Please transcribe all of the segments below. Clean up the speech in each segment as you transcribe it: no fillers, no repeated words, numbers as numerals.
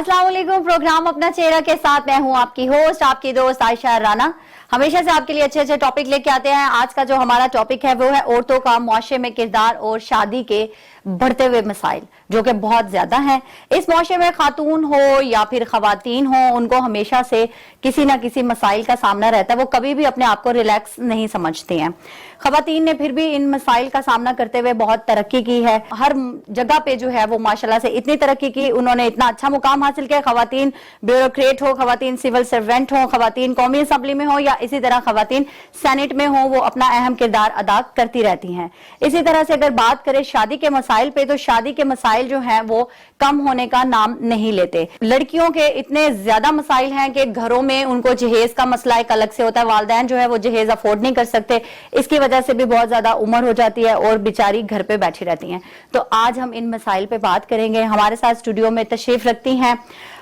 अस्सलाम वालेकुम। प्रोग्राम अपना चेहरा के साथ मैं हूं आपकी होस्ट, आपकी दोस्त आयशा राना। हमेशा से आपके लिए अच्छे अच्छे टॉपिक लेके आते हैं। आज का जो हमारा टॉपिक है वो है औरतों का मुआशरे में किरदार और शादी के बढ़ते हुए मसाइल, जो कि बहुत ज्यादा हैं। इस मुआशरे में खातून हो या फिर खवातीन हो, उनको हमेशा से किसी ना किसी मसाइल का सामना रहता है। वो कभी भी अपने आप को रिलैक्स नहीं समझती हैं। खवातीन ने फिर भी इन मसाइल का सामना करते हुए बहुत तरक्की की है। हर जगह पे जो है वो माशाल्लाह से इतनी तरक्की की, उन्होंने इतना अच्छा मुकाम हासिल किया। खवातीन ब्यूरोक्रेट हो, खवातीन सिविल सर्वेंट हो, खवातीन कौमी असेंबली में हो या इसी तरह खवातीन सेनेट में हो, वो अपना अहम किरदार अदा करती रहती हैं। इसी तरह से अगर बात करें शादी के मसाइल पे, तो शादी के मसाइल जो हैं वो कम होने का नाम नहीं लेते। लड़कियों के इतने ज्यादा मसाइल हैं कि घरों में उनको जहेज का मसला एक अलग से होता है। वालिदैन जो है वो जहेज अफोर्ड नहीं कर सकते, इसकी वजह से भी बहुत ज्यादा उम्र हो जाती है और बेचारी घर पे बैठी रहती हैं। तो आज हम इन मसाइल पे बात करेंगे। हमारे साथ स्टूडियो में तशरीफ रखती हैं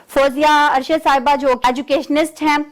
फौजिया अरशद साहिबा, जो एजुकेशनिस्ट हैं,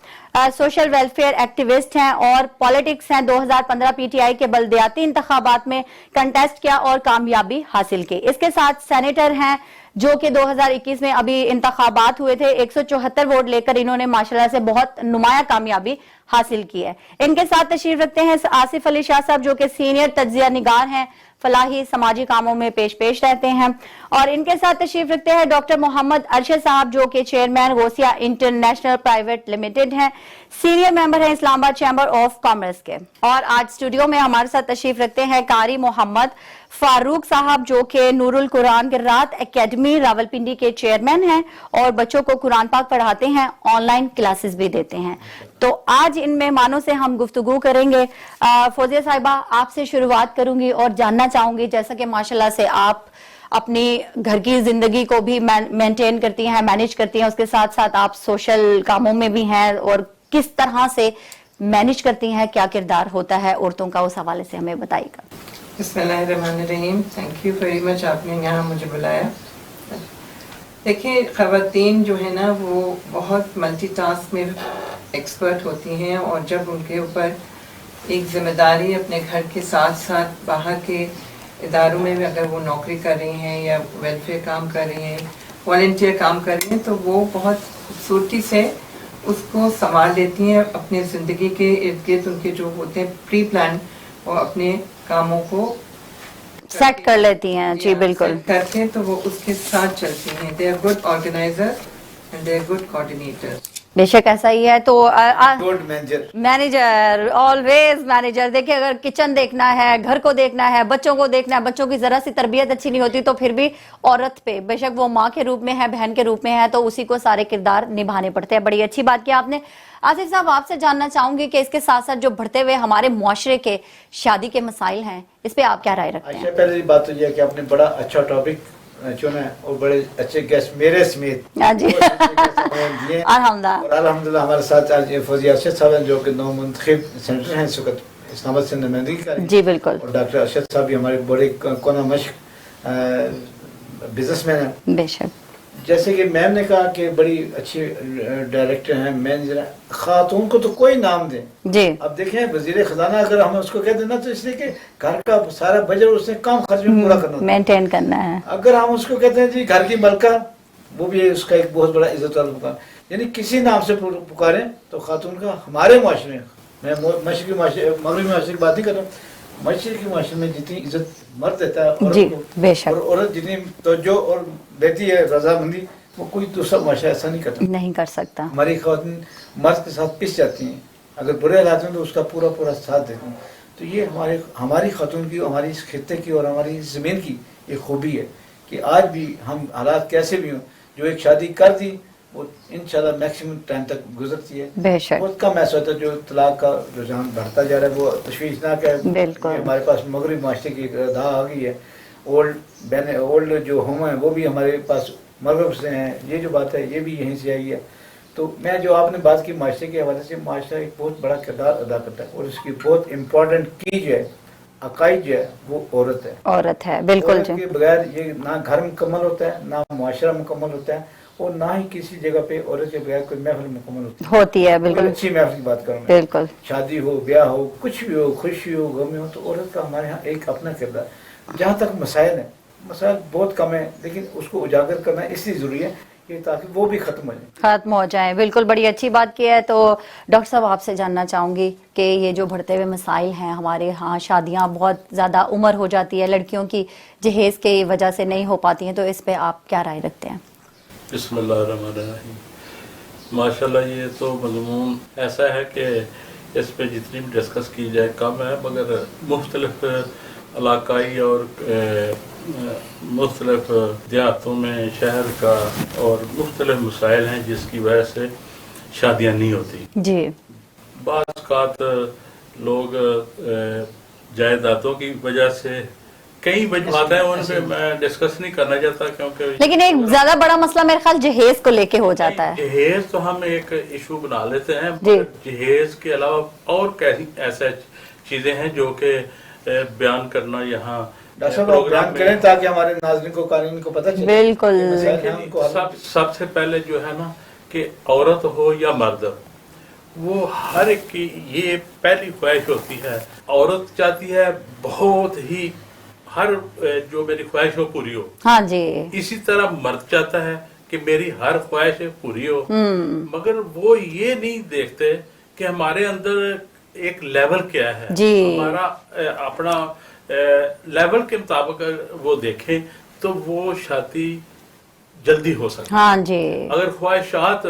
सोशल वेलफेयर एक्टिविस्ट हैं और पॉलिटिक्स हैं। 2015 पीटीआई के बल्दियाती इंतखाबात में कंटेस्ट किया और कामयाबी हासिल की। इसके साथ सेनेटर हैं, जो कि 2021 में अभी इंतखाबात हुए थे। 174 वोट लेकर इन्होंने माशाल्लाह से बहुत नुमाया कामयाबी हासिल की है। इनके साथ तशरीफ रखते हैं आसिफ अली शाह साहब, जो कि सीनियर तज्जिया निगार हैं, फलाही समाजी कामों में पेश रहते हैं। और इनके साथ तशरीफ रखते हैं डॉक्टर मोहम्मद अरशद साहब, जो कि chairman Gausia international private limited हैं, सीनियर मेंबर हैं इस्लामाबाद चैम्बर ऑफ कॉमर्स के। और आज स्टूडियो में हमारे साथ तशरीफ रखते हैं कारी मोहम्मद फारूक साहब, जो कि नूरुल कुरान क़िरात एकेडमी रावलपिंडी के चेयरमैन हैं और बच्चों को कुरान पाक पढ़ाते हैं, ऑनलाइन क्लासेस भी देते हैं। तो आज इन मेहमानों से हम गुफ्तगू करेंगे। फौजिया साहिबा, आपसे शुरुआत करूंगी और जानना चाहूंगी, जैसा कि माशाल्लाह से आप अपनी घर की जिंदगी को भी मेंटेन करती हैं, मैनेज करती हैं, उसके साथ साथ आप सोशल कामों में भी हैं, और किस तरह से मैनेज करती हैं, क्या किरदार होता है औरतों का, उस हवाले से हमें बताइएगा। बिस्मिल्लाहिर्रहमानिर्रहीम। थैंक यू वेरी मच, आपने यहाँ मुझे बुलाया। देखिए, ख़वातीन जो है ना वो बहुत मल्टीटास्क में एक्सपर्ट होती हैं, और जब उनके ऊपर एक ज़िम्मेदारी अपने घर के साथ साथ बाहर के इदारों में भी अगर वो नौकरी कर रही हैं या वेलफेयर काम कर रही हैं, वॉलंटियर काम कर रही हैं, तो वो बहुत खूबसूरती से उसको संभाल लेती हैं। अपने ज़िंदगी के इर्द गिर्द उनके जो होते हैं प्री प्लान, वो अपने कामों को सेट कर लेती हैं। जी बिल्कुल, करते हैं, तो वो उसके साथ चलती हैं। They are good organiser and they are good coordinator. बेशक ऐसा ही है। तो गुड मैनेजर, ऑलवेज मैनेजर। देखिए, अगर किचन देखना है, घर को देखना है, बच्चों को देखना है, बच्चों की जरा सी तरबियत अच्छी नहीं होती तो फिर भी औरत पे, बेशक वो माँ के रूप में है, बहन के रूप में है, तो उसी को सारे किरदार निभाने पड़ते हैं। बड़ी अच्छी बात की आपने। आसिफ साहब, आपसे जानना चाहूंगी कि इसके साथ साथ जो बढ़ते हुए हमारे मुआशरे के शादी के मसाइल हैं, इस पे आप क्या राय रखते हैं? पहली बात तो यह कि आपने बड़ा अच्छा टॉपिक चुना है और बड़े अच्छे गेस्ट मेरे समेत अल्हम्दुलिल्लाह। हमारे साथ आज फौजिया अरशद साहब हैं, जो कि नौमुंतखब सेनेटर हैं इस वक्त, इस्लामाबाद से नुमाइंदगी कर रहे हैं। जी बिल्कुल। और डॉक्टर अरशद साहब भी हमारे बड़े कोना मश्क बिजनेसमैन हैं। बेशक, जैसे कि मैम ने कहा कि बड़ी अच्छी डायरेक्टर हैं, मैनेजर हैं। खातून को तो कोई नाम दें जी। अब देखें, वजीर खजाना अगर हम उसको कह देना, तो इसलिए कि घर का सारा बजट उसने कम खर्च में पूरा करना, मेंटेन करना है। अगर हम उसको कहते हैं जी घर की मलका, वो भी उसका एक बहुत बड़ा इज्जत वाला मुकाम। यानी किसी नाम से पुकारें तो खातून का हमारे मुआशरे, मैं मशरकी मगरबी मुआशरे की बात नहीं कर रहा हूँ, मशरकी मुआशरे में जितनी इज्जत मर्द देता है औरत को, बेशक, और औरत जितनी तवज्जो और देती है, रजामंदी, वो कोई दूसरा मुआशरा ऐसा नहीं करता, नहीं कर सकता। हमारी ख़वातीन मर्द के साथ पिस जाती हैं, अगर बुरे हालात में तो उसका पूरा पूरा साथ देती हैं। तो ये हमारी खातून की, हमारी इस खित्ते की और हमारी ज़मीन की एक खूबी है कि आज भी हम हालात कैसे भी हों, जो एक शादी कर दी वो इंशाल्लाह मैक्सिमम टाइम तक गुजरती है। बेशक, बहुत कम ऐसा होता है जो तलाक का रुझान बढ़ता जा रहा है, वो तशवीशनाक है। हमारे पास मगरबी माशरे की एक रधा आ गई है, ओल्ड जो होम है वो भी हमारे पास मगरब से हैं। ये जो बात है ये भी यहीं से आई है। तो मैं जो आपने बात की माशरे के हवाले से, माशरा एक बहुत बड़ा किरदार अदा करता है, और इसकी बहुत इम्पोर्टेंट की जो है, अकाइद जो है, वो औरत है। बिल्कुल। के बगैर ये ना घर मुकम्मल होता है, ना मुआशरा मुकम्मल होता है, और ना ही किसी जगह पे औरत के बगैर कोई महफिल मुकम्मल होती है। बिल्कुल अच्छी महफिल की बात करूँ, बिल्कुल शादी हो, ब्याह हो, कुछ भी हो, खुशी हो, गम हो, तो औरत का हमारे यहाँ एक अपना किरदार। जहाँ तक मसाइल है, मसाइल बहुत कम है, लेकिन उसको उजागर करना इसलिए ज़रूरी है کہ تاکہ وہ بھی ختم ہو جائے. ختم ہو جائیں. بالکل بڑی اچھی بات کی ہے. تو ڈاکٹر صاحب آپ سے جاننا چاہوں گی کہ یہ جو بڑھتے ہوئے مسائل ہیں ہمارے ہاں, شادیاں بہت زیادہ عمر ہو جاتی ہے, لڑکیوں کی جہیز کی وجہ سے نہیں ہو پاتی ہیں, تو اس پہ آپ کیا رائے رکھتے ہیں؟ بسم اللہ الرحمن الرحیم. ماشاءاللہ یہ تو مضمون ایسا ہے کہ اس پہ جتنی بھی ڈسکس کی جائے کم ہے, مگر مختلف علاقائی اور مختلف دیہاتوں میں شہر کا اور مختلف مسائل ہیں جس کی وجہ سے شادیاں نہیں ہوتی. جی. بعض اوقات لوگ جائیدادوں کی وجہ سے کئی وجوہات ہیں, ان پہ میں ڈسکس نہیں کرنا چاہتا کیونکہ لیکن ایک زیادہ بڑا مسئلہ میرے خیال جہیز کو لے کے ہو جاتا ہے. جہیز تو ہم ایک ایشو بنا لیتے ہیں, جہیز کے علاوہ اور کیسی ایسے چیزیں ہیں جو کہ بیان کرنا یہاں ڈاکٹر صاحب آپ بیان کریں تاکہ ہمارے ناظرین کو قارئین کو پتہ چلے. بالکل. سب سے پہلے جو ہے نا کہ عورت ہو یا مرد, وہ ہر ایک کی یہ پہلی خواہش ہوتی ہے. عورت چاہتی ہے بہت ہی ہر جو میری خواہش ہو پوری ہو. ہاں جی. اسی طرح مرد چاہتا ہے کہ میری ہر خواہش پوری ہو, مگر وہ یہ نہیں دیکھتے کہ ہمارے اندر ایک لیول کیا ہے. ہمارا اپنا لیول کے مطابق وہ دیکھیں تو وہ شادی جلدی ہو سکتی. ہاں جی. اگر خواہشات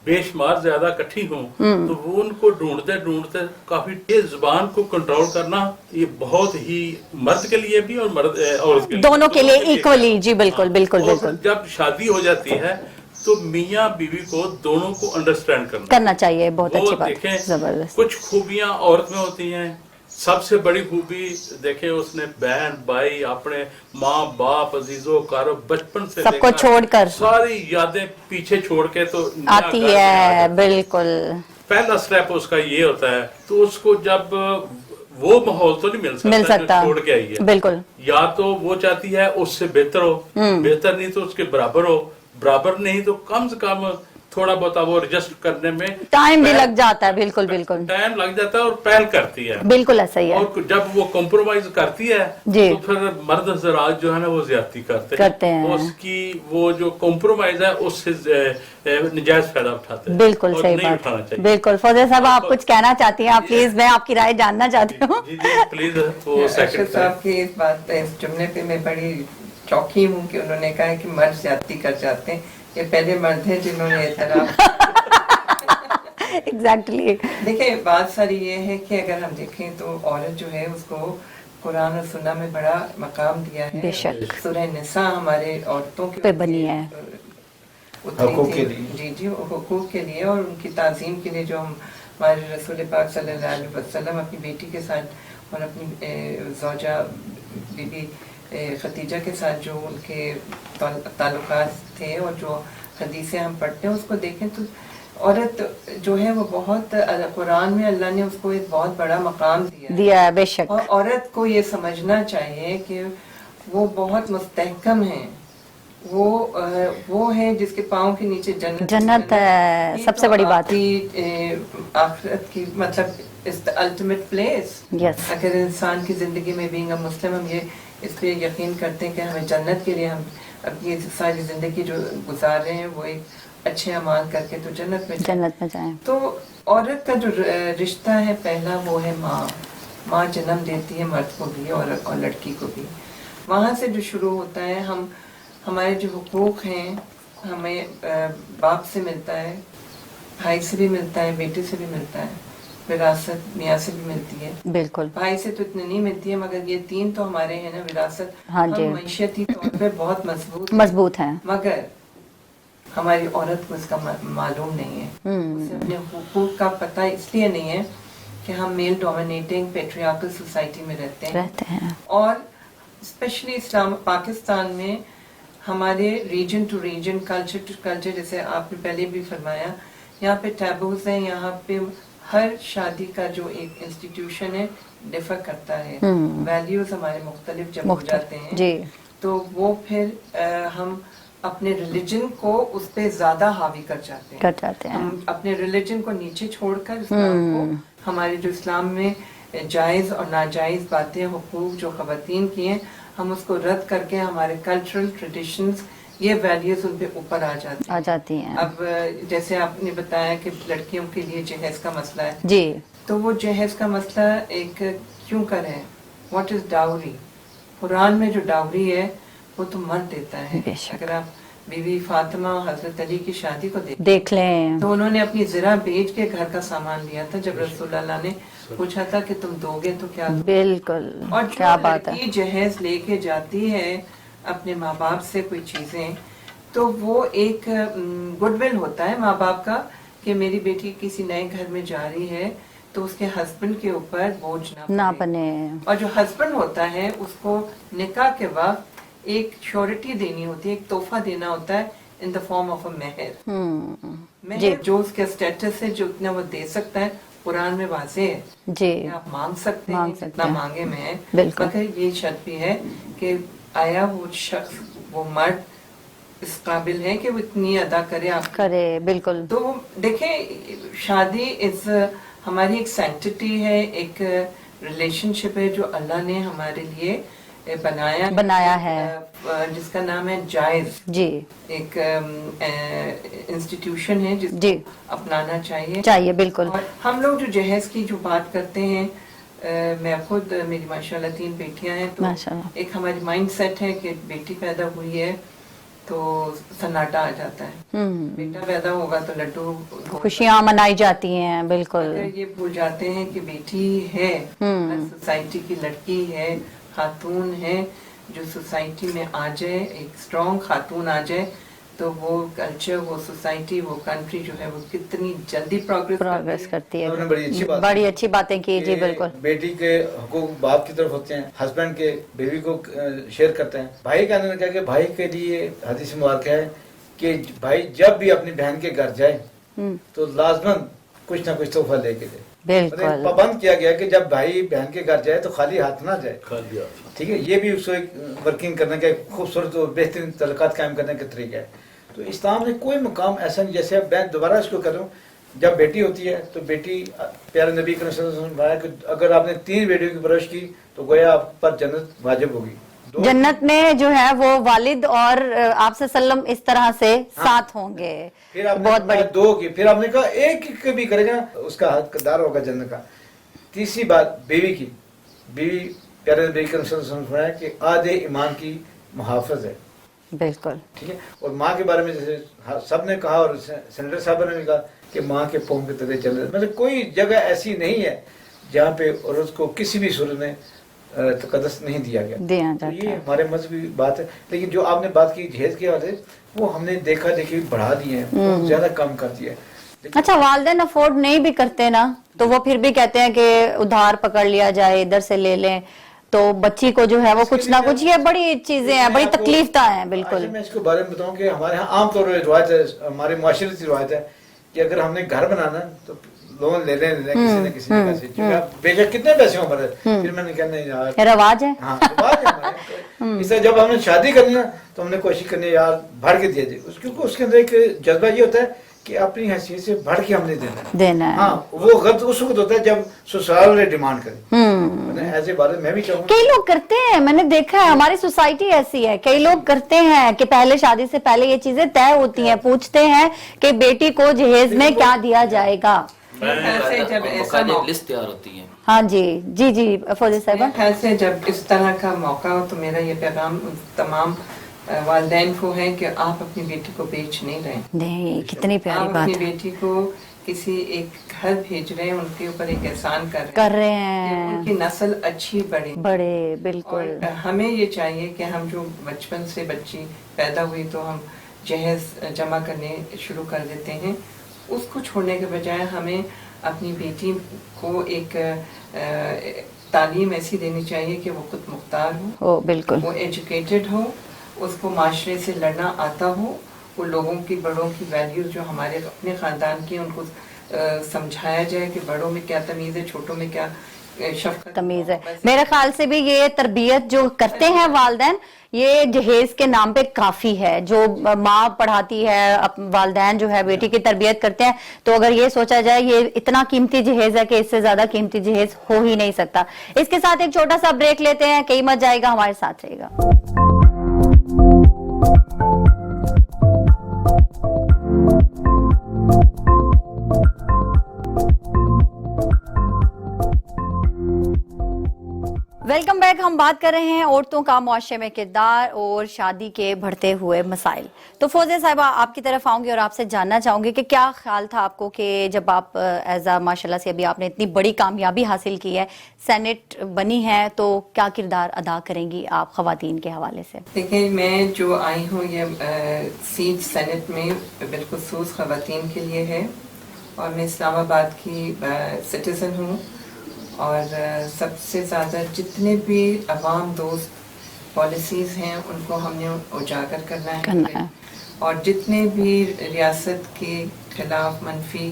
بے شمار زیادہ اکٹھی ہوں تو وہ ان کو ڈھونڈتے ڈھونڈتے کافی تیز زبان کو کنٹرول کرنا یہ بہت ہی مرد کے لیے بھی اور مرد عورت کے لیے دونوں کے لیے ایکولی. جی بالکل بالکل بالکل. جب شادی ہو جاتی ہے تو میاں بیوی کو دونوں کو انڈرسٹینڈ کرنا چاہیے. بہت اچھی بات. دیکھیں زبردست. کچھ خوبیاں عورت میں ہوتی ہیں. سب سے بڑی خوبی دیکھیں اس نے بہن بھائی اپنے ماں باپ عزیزوں کارو بچپن سے سب کو چھوڑ کر ساری یادیں پیچھے چھوڑ کے تو آتی ہے. بالکل. پہلا سٹیپ اس کا یہ ہوتا ہے. تو اس کو جب وہ ماحول تو نہیں مل سکتا چھوڑ کے آئی ہے. بالکل. یا تو وہ چاہتی ہے اس سے بہتر ہو, بہتر نہیں تو اس کے برابر ہو, برابر نہیں تو کم سے کم تھوڑا بہت وہ ایڈجسٹ کرنے میں ٹائم بھی لگ جاتا ہے. بالکل بالکل ٹائم لگ جاتا ہے اور پہل کرتی ہے. بالکل ایسا ہی ہے. اور جب وہ کمپرومائز کرتی ہے تو پھر مرد حضرات جو ہے نا وہ زیادتی کرتے ہیں. اس کی وہ جو کمپرومائز ہے اس سے نجائز فائدہ اٹھاتے ہیں. بالکل صحیح بات. بالکل. فوزیہ صاحب آپ کچھ کہنا چاہتی ہیں؟ آپ پلیز, میں آپ کی رائے جاننا چاہتی ہوں. جی پلیز. ارشد صاحب کی اس بات پہ, اس جملے پہ میں بڑی چوکی ہوں کہ انہوں نے کہا کہ مرد زیادتی کر جاتے ہیں. یہ پہلے مرد ہیں جنہوں نے اعتراف. ایگزیکٹلی. دیکھیں بات ساری یہ ہے کہ اگر ہم دیکھیں تو عورت جو ہے اس کو قرآن اور سنہ میں بڑا مقام دیا ہے. بے شک. سورہ نساء ہمارے عورتوں پہ بنی ہے. حقوق کے لیے. جی جی حقوق کے لیے اور ان کی تعظیم کے لیے, جو ہم ہمارے رسول پاک صلی اللہ علیہ وسلم اپنی بیٹی کے ساتھ اور اپنی زوجہ بی بی ختیجہ کے ساتھ جو ان کے تعلقات تھے اور جو حدیثیں ہم پڑھتے ہیں اس کو دیکھیں تو عورت جو ہے وہ بہت, قرآن میں اللہ نے اس کو ایک بہت بڑا مقام دیا ہے. بے شک. اور عورت کو یہ سمجھنا چاہیے کہ وہ بہت مستحکم ہے. وہ ہے جس کے پاؤں کے نیچے جنت ہے. سب سے بڑی بات آخرت کی مطلب الٹیمیٹ پلیس. اگر انسان کی زندگی میں بینگ اے مسلم ہم یہ اس پہ یقین کرتے ہیں کہ ہمیں جنت کے لیے ہم اپنی ساری زندگی جو گزار رہے ہیں وہ ایک اچھے اعمال کر کے تو جنت میں جائیں. تو عورت کا جو رشتہ ہے پہلا وہ ہے ماں. ماں جنم دیتی ہے مرد کو بھی اور لڑکی کو بھی. وہاں سے جو شروع ہوتا ہے ہمارے جو حقوق ہیں ہمیں باپ سے ملتا ہے, بھائی سے بھی ملتا ہے, بیٹے سے بھی ملتا ہے, وراثت میاں سے بھی ملتی ہے. بالکل. بھائی سے تو اتنی نہیں ملتی ہے مگر یہ تین تو ہمارے ہیں نا وراثت. ہم معیشتی طور پہ بہت مضبوط ہیں مگر ہماری عورت کو اس کا معلوم نہیں ہے. اسے اپنے حقوق کا پتہ اس لیے نہیں ہے کہ ہم میل ڈومینیٹنگ پیٹریارکل سوسائٹی میں رہتے ہیں اور اسپیشلی پاکستان میں ہمارے region to region, culture to culture, جیسے آپ نے پہلے بھی فرمایا, یہاں پہ ٹیبوز ہیں. یہاں پہ ہر شادی کا جو ایک انسٹیٹیوشن ہے ڈیفر کرتا ہے. ویلیوز ہمارے مختلف جب ہو جاتے ہیں تو وہ پھر ہم اپنے ریلیجن کو اس پہ زیادہ حاوی کر جاتے ہیں. ہم اپنے ریلیجن کو نیچے چھوڑ کر اسلام کو, ہمارے جو اسلام میں جائز اور ناجائز باتیں, حقوق جو خواتین کی ہیں, ہم اس کو رد کر کے ہمارے کلچرل ٹریڈیشنز ये वैल्यूज उन पे ऊपर आ जाती हैं। अब जैसे आपने बताया कि लड़कियों के लिए जहेज का मसला है जी, तो वो जहेज का मसला एक क्यों कर है, व्हाट इज डाउरी। कुरान में जो डाउरी है वो तो मर्द देता है। बेशक। अगर आप बीवी फातिमा और हजरत अली की शादी को देख लें तो उन्होंने अपनी ज़रा बेच के घर का सामान लिया था। जब रसूलुल्लाह ने पूछा था कि तुम दोगे तो क्या दोगे? बिल्कुल, और क्या बात है। लड़की जहेज लेके जाती है अपने माँ बाप से कोई चीजें, तो वो एक गुडविल होता है माँ बाप का कि मेरी बेटी किसी नए घर में जा रही है तो उसके हस्बैंड के ऊपर बोझ ना बने। और जो हस्बैंड होता है उसको निकाह के वक्त एक श्योरिटी देनी होती है, एक तोहफा देना होता है in the form of a मेहर। मेहर जो उसके स्टेटस है, जो उतना वो दे सकता है, कुरान में वाज़ेह है जी, आप मांग सकते हैं जितना मांगे में, बिल्कुल। मगर ये शर्त भी है कि आया वो शख्स, वो मर्द इस काबिल है कि वो इतनी अदा करे आप करे। बिल्कुल। तो देखें, शादी इस हमारी एक सैंक्टिटी है, एक रिलेशनशिप है जो अल्लाह ने हमारे लिए बनाया है, जिसका नाम है जायज। जी, एक इंस्टीट्यूशन है जिसको अपनाना चाहिए। बिल्कुल। और हम लोग जो जहेज की जो बात करते हैं, मैं खुद, मेरी माशाल्लाह 3 बेटियां हैं, तो एक हमारी माइंड सेट है कि बेटी पैदा हुई है तो सन्नाटा आ जाता है, बेटा पैदा होगा तो लड्डू खुशियाँ मनाई जाती हैं। बिल्कुल। ये भूल जाते हैं कि बेटी है, सोसाइटी की लड़की है, खातून है, जो सोसाइटी में आ जाए, एक स्ट्रॉन्ग खातून आ जाए तो वो कल्चर, वो सोसाइटी, वो कंट्री जो है वो कितनी जल्दी प्रोग्रेस करती है। बड़ी अच्छी बातें की जी। बिल्कुल। बेटी के हुकूक बाप की तरफ होते हैं, हस्बैंड के बेबी को शेयर करते हैं। भाई का कहना कि भाई के लिए हदीस मुबारक है कि भाई जब भी अपनी बहन के घर जाए तो लाजमन कुछ ना कुछ तोहफा लेके जाए। बिल्कुल। पाबंद किया गया कि जब भाई बहन के घर जाए तो खाली हाथ ना जाए। ठीक है, ये भी उसको एक वर्किंग करने का खूबसूरत और बेहतरीन तलकात कायम करने का तरीका है। तो इस्लाम में कोई मुकाम ऐसा नहीं, जैसे अब मैं दोबारा इसको कर रहा हूँ, जब बेटी होती है तो बेटी, प्यारे नबी करीम सल्लल्लाहु अलैहि वसल्लम ने बताया कि अगर आपने 3 बेटियों की परवरिश की तो गोया आप पर जन्नत वाजिब होगी। जन्नत में जो है वो वालिद और आपसे सल्लम इस तरह से साथ होंगे। फिर आपने बहुत बड़ी 2 की, फिर आपने कहा एक भी करेगा उसका हकदार होगा जन्नत का। तीसरी बात बीवी की, बीवी प्यारे नबी करीम सल्लल्लाहु अलैहि वसल्लम ने फरमाया कि आधे ईमान की मुहाफिज है। बिल्कुल। ठीक है। और माँ के बारे में जैसे सब ने कहा और सेनेटर साहब ने भी कहा कि माँ के पोंग के तरह चल रहे, मतलब कोई जगह ऐसी नहीं है जहाँ पे औरत को किसी भी सूरत में तकद्दुस नहीं दिया गया। तो ये हमारे मजहबी बात है। लेकिन जो आपने बात की जहेज के वाले, वो हमने देखा देखी बढ़ा दिए हैं, ज्यादा कम कर दिया है। अच्छा, वालिदैन अफोर्ड नहीं भी करते ना, तो वो फिर भी कहते हैं कि उधार पकड़ लिया जाए, इधर से ले लें, तो बच्ची को जो है वो कुछ ना कुछ, ये बड़ी चीजें हैं, बड़ी तकलीफ है। बिल्कुल। मैं इसके बारे में बताऊं कि हमारे यहाँ आमतौर पर रिवायत है, हमारे मुआशरती रिवायत है कि अगर हमने घर बनाना तो लोन ले लें किसी न किसी पैसे, बेशक कितने पैसे हो हमारे, फिर मैंने कहना यार रवाज है। हाँ, रवाज है। इससे जब हमने शादी करनी है तो हमने कोशिश करनी है यार भर के दिया जाए, क्योंकि उसके अंदर एक जज्बा ये होता है कि अपनी हैसियत से बढ़ के हमने देना है। हाँ, वो गलत उस वक्त होता है जब ससुराल ने डिमांड करे। ऐसे बारे मैं भी चाहूँगा, कई लोग करते हैं, मैंने देखा है, हमारी सोसाइटी ऐसी है, कई लोग करते हैं कि पहले शादी से पहले ये चीजें तय होती हैं, पूछते हैं कि बेटी को जहेज में क्या दिया जाएगा। जब ऐसा लिस्ट तैयार होती है। हाँ जी जी जी फौजी साहिबा, ख्याल से जब इस तरह का मौका हो तो मेरा ये पैगाम तमाम वालिदैन को है कि आप अपनी बेटी को बेच नहीं रहे। नहीं, कितनी प्यारी बात है। अपनी बेटी को किसी एक घर भेज रहे हैं, उनके ऊपर एक एहसान कर रहे हैं, उनकी नस्ल अच्छी बढ़े। बिल्कुल। हमें ये चाहिए कि हम जो बचपन से बच्ची पैदा हुई तो हम जहेज जमा करने शुरू कर देते हैं, उसको छोड़ने के बजाय हमें अपनी बेटी को एक तालीम ऐसी देनी चाहिए कि वो खुद मुख्तार हो, बिल्कुल, वो एजुकेटेड हो, उसको माशरे से लड़ना आता हो, वो लोगों की, बड़ों की वैल्यूज जो हमारे अपने ख़ानदान की, उनको समझाया जाए कि बड़ों में क्या तमीज़ है, छोटों में क्या शफ़क़त तमीज़ है। मेरे ख्याल से भी ये तरबियत जो करते हैं वालिदैन, ये जहेज के नाम पे काफी है। जो माँ पढ़ाती है, वालिदैन जो है बेटी की तरबियत करते हैं, तो अगर ये सोचा जाए ये इतना कीमती जहेज है कि इससे ज्यादा कीमती जहेज हो ही नहीं सकता। इसके साथ एक छोटा सा ब्रेक लेते हैं, कहीं मत जाएगा, हमारे साथ रहेगा। Welcome back. हम बात कर रहे हैं औरतों का मुआशरे में किरदार और शादी के बढ़ते हुए मसाइल। तो फौजिया साहिबा आपकी तरफ आऊंगी और आपसे जानना चाहूंगी कि क्या ख्याल था आपको कि जब आप एज आ माशाल्लाह से अभी आपने इतनी बड़ी कामयाबी हासिल की है, सेनेट बनी है, तो क्या किरदार अदा करेंगी आप खवातीन के हवाले से? देखिए, मैं जो आई हूँ ये सीट सेनेट में बिलखुसूस खवातीन के लिए है और मैं इस्लामाबाद की सिटीज़न हूँ और सबसे ज़्यादा जितने भी अवाम दोस्त पॉलिसीज़ हैं उनको हमने उजागर करना है और जितने भी रियासत के ख़िलाफ़ मनफी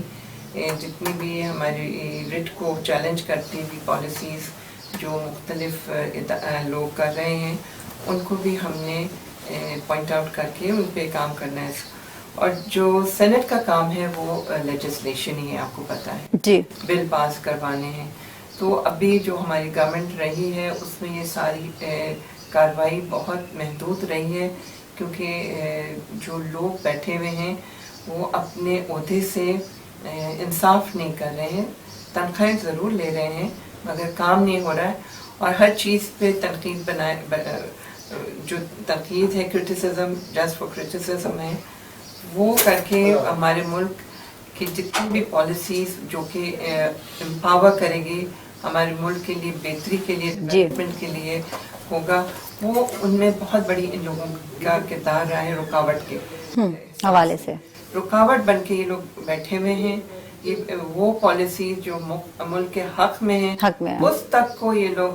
जितनी भी हमारी रिट को चैलेंज करती हुई पॉलिसीज़ जो मुख्तलिफ लोग कर रहे हैं उनको भी हमने पॉइंट आउट करके उन पे काम करना है। और जो सेनेट का काम है वो लेजिस्लेशन ही है, आपको पता है जी, बिल पास करवाने हैं। तो अभी जो हमारी गवर्नमेंट रही है उसमें ये सारी कार्रवाई बहुत महदूद रही है क्योंकि जो लोग बैठे हुए हैं वो अपने ओहदे से इंसाफ नहीं कर रहे हैं, तनख्वाहें ज़रूर ले रहे हैं मगर काम नहीं हो रहा है और हर चीज़ पे तनकीद जो तनकीद है, क्रिटिसिज्म जस्ट फॉर क्रिटिसिज्म है, वो करके हमारे मुल्क की जितनी भी पॉलिसीज़ जो कि एम्पावर करेगी हमारे मुल्क के लिए, बेहतरी के लिए, डेवलपमेंट के लिए होगा, वो उनमें बहुत बड़ी इन लोगों का किरदार रहा है। रुकावट के हवाले से रुकावट बन के ये लोग बैठे हुए हैं। ये वो पॉलिसी जो मुल्क के हक में है उस तक को ये लोग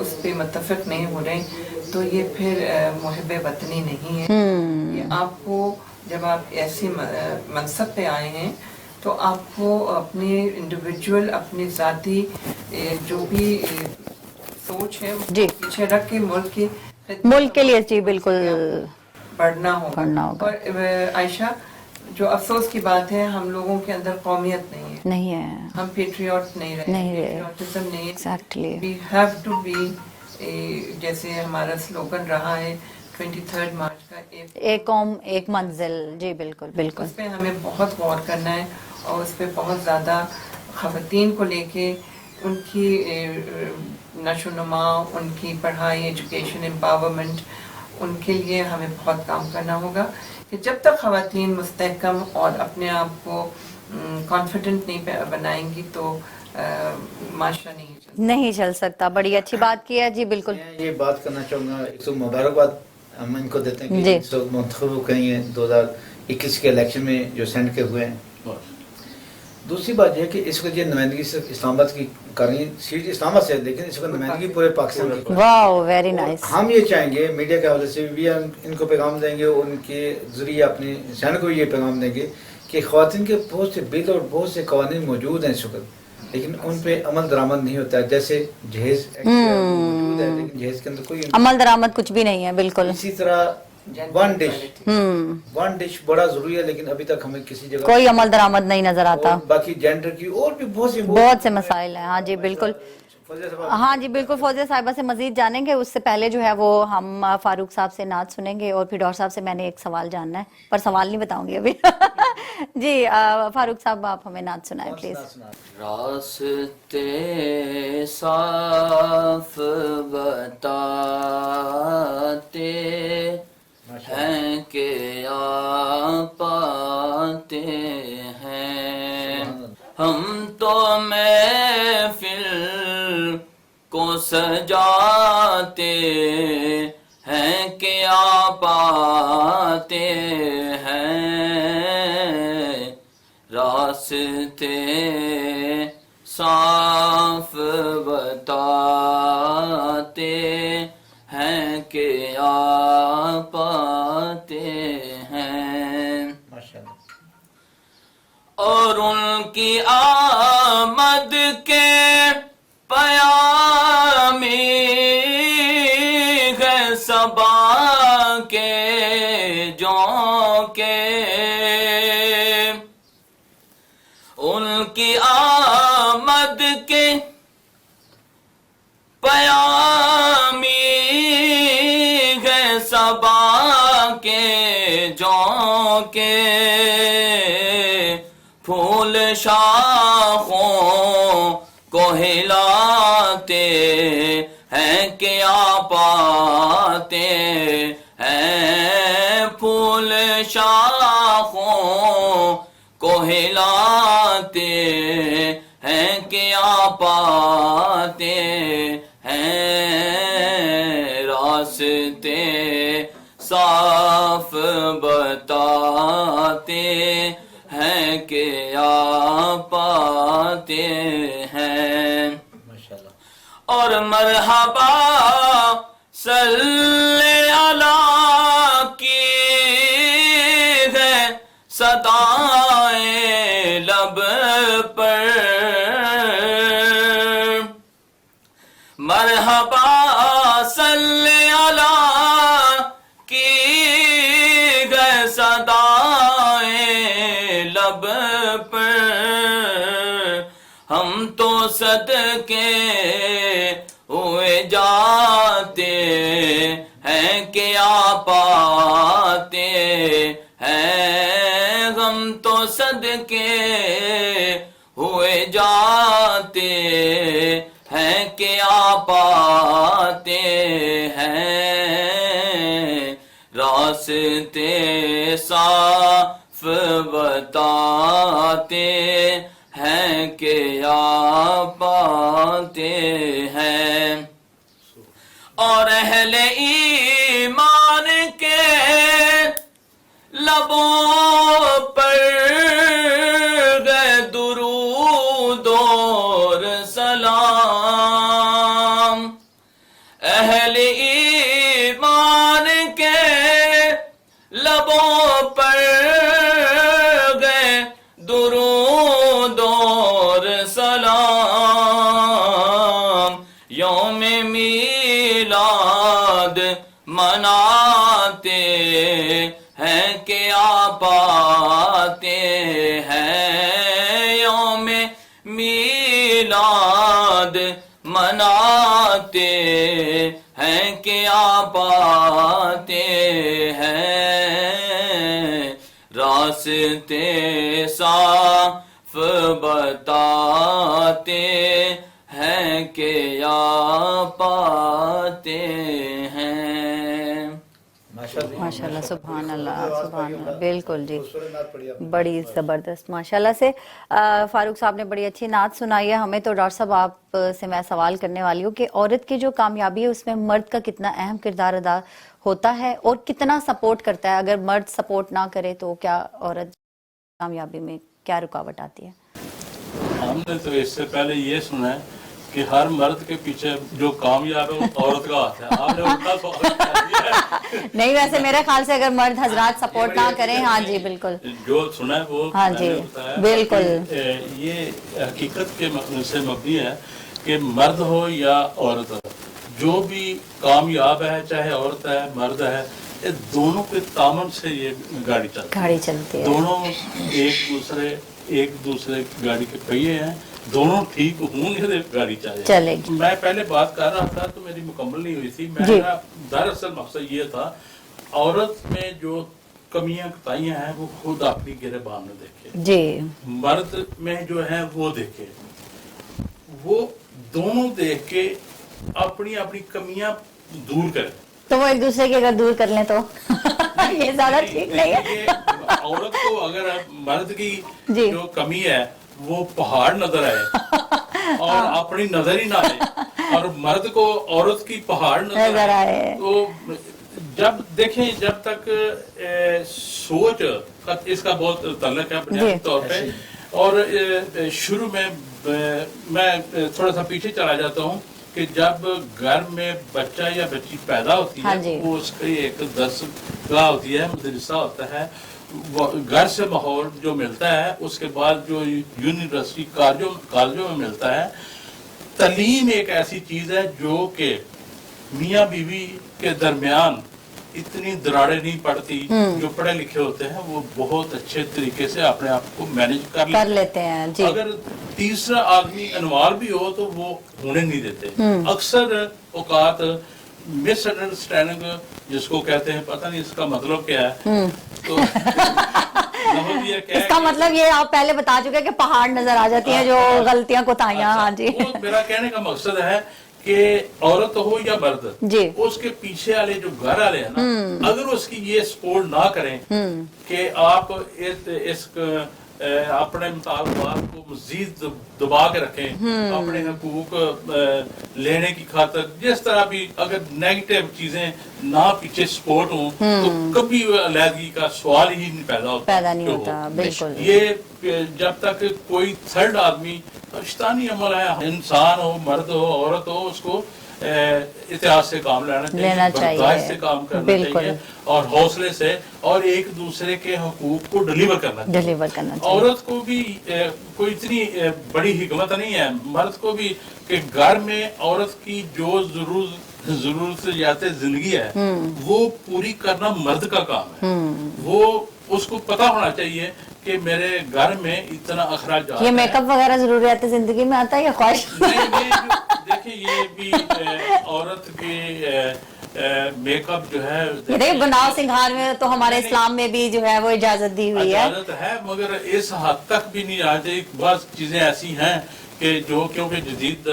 उस पे मुत्तफिक नहीं हो रहे, तो ये फिर मुहिब वतनी नहीं है। ये आपको जब आप ऐसे मनसब पे आए हैं तो आपको अपने इंडिविजुअल, अपनी ज़ाती जो भी सोच है जी पीछे रख के मुल्क के लिए जी बिल्कुल बढ़ना होगा। और आयशा, जो अफसोस की बात है, हम लोगों के अंदर कौमियत नहीं है, हम पेट्रियट नहीं रहे, पेट्रियटिज्म नहीं है। Exactly. We have to be जैसे हमारा स्लोगन रहा है 23 मार्च का, एक कौम एक मंजिल। जी बिल्कुल बिल्कुल, उस पे हमें बहुत गौर करना है और उस पे बहुत ज़्यादा ख़वातीन को लेके उनकी नशोनुमा, उनकी पढ़ाई, एजुकेशन, एम्पावरमेंट, उनके लिए हमें बहुत काम करना होगा कि जब तक ख़वातीन मुस्तहकम और अपने आप को कॉन्फिडेंट नहीं बनाएंगी तो माशरा नहीं चल सकता। बड़ी अच्छी बात की है जी बिल्कुल। ये बात करना चाहूँगा, एक तो मुबारकबाद हम इनको देते हैं कि इस वक्त मुंतखब कहीं है 2021 के इलेक्शन में जो सेंड के हुए हैं। दूसरी बात यह कि इस वक्त ये नुमाइंदगी सिर्फ इस्लामाबाद की कर रही है, सीट इस्लामाबाद से, लेकिन इस वक्त नुमाइंदगी पूरे पाकिस्तान की। वाह, वेरी नाइस। हम ये चाहेंगे मीडिया के हवाले से भी इनको पैगाम देंगे, उनके जरिए अपने सैनिक को ये पैगाम देंगे कि ख़वातीन के बहुत से बिल और बहुत से कानून मौजूद हैं इस वक्त, लेकिन उन पे अमल दरामद नहीं होता है। जैसे जहेज मौजूद है लेकिन जहेज के अंदर कोई अमल दरामद कुछ भी नहीं है। बिल्कुल इसी तरह वन डिश बड़ा जरूरी है, लेकिन अभी तक हमें किसी जगह कोई अमल दरामद नहीं नजर आता। बाकी जेंडर की और भी बहुत से मसाइल हैं। हाँ जी बिल्कुल, हाँ जी बिल्कुल। फौजिया साहिबा से मजीद जानेंगे, उससे पहले जो है वो हम फारूक साहब से नात सुनेंगे और फिर डॉक्टर साहब से मैंने एक सवाल जानना है, पर सवाल नहीं बताऊंगी अभी। जी फारूक साहब, आप हमें नात सुनाएं प्लीज। रास्ते साफ बताते हैं कि आप पाते हैं, हम तो महफिल को सजाते हैं कि आप आते हैं, रास्ते साफ बताते हैं कि आप आते हैं, और उनकी आमद के पयामी है सबा के जोंके, उनकी आमद के पयामी है सबा के जोंके, फूल शाखों को हिलाते हैं क्या पाते हैं फूल शाखों को हिलाते हैं, क्या पाते हैं रास्ते साफ बताते हैं, क्या पाते हैं। माशाल्लाह। और मरहबा सल्ले अला की है सदाएं लब पर, मरहबा सल्ले अला की है सदाएं लब पर, हम तो सदके हुए जाते हैं, क्या पाते हैं, हम तो सदके हुए जाते हैं, क्या पाते हैं रास्ते साफ बताते हैं, क्या पाते हैं। और अहले ईमान के लबों पर गए दुरूद और सलाम, अहले ईमान के लबों पर गए दुरूद और सलाम, यौम मीलाद मनाते हैं, क्या पाते हैं, यौम मीलाद मनाते हैं, क्या पाते हैं रास्ते साफ बताते हैं, क्या पाते हैं। माशाल्लाह, सुभान अल्लाह, सुभान अल्लाह, बिल्कुल जी, बड़ी ज़बरदस्त माशाल्लाह से। फारूक साहब ने बड़ी अच्छी नात सुनाई है हमें। तो डॉक्टर साहब आप से मैं सवाल करने वाली हूँ कि औरत की जो कामयाबी है उसमें मर्द का कितना अहम किरदार अदा होता है और कितना सपोर्ट करता है? अगर मर्द सपोर्ट ना करे तो क्या औरत कामयाबी में क्या रुकावट आती है? हमने तो इससे पहले ये सुना है कि हर मर्द के पीछे जो कामयाब है वो औरत का हाथ है। आपने उल्टा सवाल कर दिया है। नहीं, वैसे मेरे ख्याल से अगर मर्द हजरात सपोर्ट ना करें, हाँ जी बिल्कुल, जो सुना है वो हाँ जी बिल्कुल, ये हकीकत के से मबनी है कि मर्द हो या औरत हो, जो भी कामयाब है, चाहे औरत है मर्द है, ये दोनों के तामन से ये गाड़ी चलती है। दोनों एक दूसरे गाड़ी के पहिए हैं, दोनों ठीक होंगे तो गाड़ी चलेगी। मैं पहले बात कर रहा था तो मेरी मुकम्मल नहीं हुई थी। मेरा दरअसल मकसद ये था, औरत में जो कमियां कताइयां हैं वो खुद अपनी गिरबान में देखे जी, मर्द में जो है वो देखे, वो दोनों देख के अपनी अपनी कमियां दूर करें। तो वो एक दूसरे की अगर दूर कर लें तो ये ज्यादा ठीक नहीं है। औरत को अगर मर्द की जो कमी है वो पहाड़ नजर आए और अपनी नजर ही ना आए, और मर्द को औरत की पहाड़ नजर आए, तो जब देखें, जब तक सोच का इसका बहुत ताल्लुक है बुनियादी तौर पे। और शुरू में मैं थोड़ा सा पीछे चला जाता हूँ कि जब घर में बच्चा या बच्ची पैदा होती है, वो उसकी एक दस्तगाह होती है, मदरसा होता है, घर से माहौल जो मिलता है, उसके बाद जो यूनिवर्सिटी कॉलेजों में मिलता है। तालीम एक ऐसी चीज है जो कि मियाँ बीवी के दरमियान इतनी दरारें नहीं पड़ती। जो पढ़े लिखे होते हैं वो बहुत अच्छे तरीके से अपने आप को मैनेज कर लेते हैं जी। अगर तीसरा आदमी इन्वॉल्व भी हो तो वो होने नहीं देते। अक्सर औकात मिसअंडरस्टैंडिंग जिसको कहते हैं, पता नहीं इसका मतलब क्या है, तो इसका मतलब ये आप पहले बता चुके हैं कि पहाड़ नजर आ जाती हैं, जो गलतियां कोताहियां। हाँ जी, मेरा कहने का मकसद है کہ عورت ہو یا مرد جی اس کے پیچھے والے جو گھر والے ہیں نا اگر اس کی یہ سپورٹ نہ کریں کہ آپ اس اپنے مطالبات کو مزید دبا کے رکھیں اپنے حقوق لینے کی خاطر جس طرح بھی اگر نیگیٹو چیزیں نہ پیچھے سپورٹ ہوں تو کبھی علیحدگی کا سوال ہی نہیں پیدا نہیں ہوتا بالکل. یہ جب تک کوئی تھرڈ آدمی شیطانی عمل ہے انسان ہو مرد ہو عورت ہو اس کو اتحاد سے کام لینا چاہیے برداشت سے کام کرنا چاہیے اور حوصلے سے اور ایک دوسرے کے حقوق کو ڈلیور کرنا چاہیے. عورت کو بھی کوئی اتنی بڑی حکمت نہیں ہے مرد کو بھی کہ گھر میں عورت کی جو ضرورت زندگی ہے وہ پوری کرنا مرد کا کام ہے. وہ اس کو پتا ہونا چاہیے کہ میرے گھر میں اتنا اخراجات یہ میک اپ وغیرہ ضروریات زندگی میں آتا ہے یا خواہش؟ دیکھیں یہ بھی عورت کے میک اپ جو ہے بناؤ سنگھار میں تو ہمارے اسلام میں بھی جو ہے وہ اجازت دی ہوئی ہے اجازت ہے مگر اس حد تک بھی نہیں آنا چاہیے. بعض چیزیں ایسی ہیں کہ جو کیونکہ جدید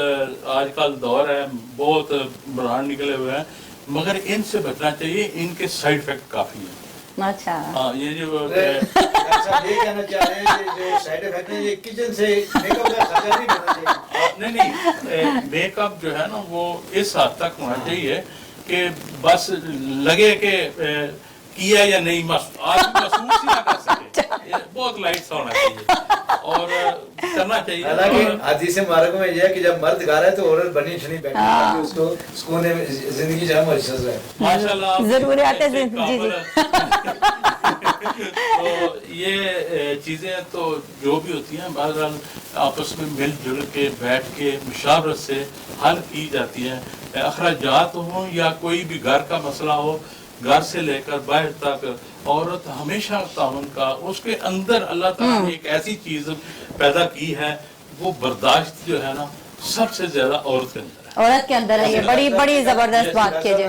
آج کل دور ہے بہت برانڈ نکلے ہوئے ہیں مگر ان سے بچنا چاہیے. ان کے سائیڈ افیکٹ کافی ہیں. اچھا ہاں یہ جو یہ کہنا چاہ رہے ہیں کہ جو سائیڈ افیکٹ ہے یہ کچن سے میک اپ کا خرچہ نہیں بننا چاہیے. نہیں میک اپ جو ہے نا وہ اس حد تک ہونا چاہیے کہ بس لگے کہ کیا یا نہیں آدمی محسوس ہی نہ کر سکے. بہت لائٹ سا ہونا چاہیے اور کرنا چاہیے. حالانکہ حدیث مبارک میں یہ ہے کہ جب مرد گا رہا ہے تو عورت بنی چھنی بیٹھی تاکہ اس کو سکون زندگی جہاں محسوس ہے. ماشاءاللہ ضروریات زندگی تو یہ چیزیں تو جو بھی ہوتی ہیں بہرحال آپس میں مل جل کے بیٹھ کے مشاورت سے حل کی جاتی ہیں. اخراجات ہوں یا کوئی بھی گھر کا مسئلہ ہو گھر سے لے کر باہر تک عورت ہمیشہ تعاون کا اس کے اندر اللہ تعالیٰ نے ایک ایسی چیز پیدا کی ہے وہ برداشت جو ہے نا سب سے زیادہ عورت کے اندر ہے. عورت کے اندر ہے. یہ بڑی بڑی زبردست بات کیجیے.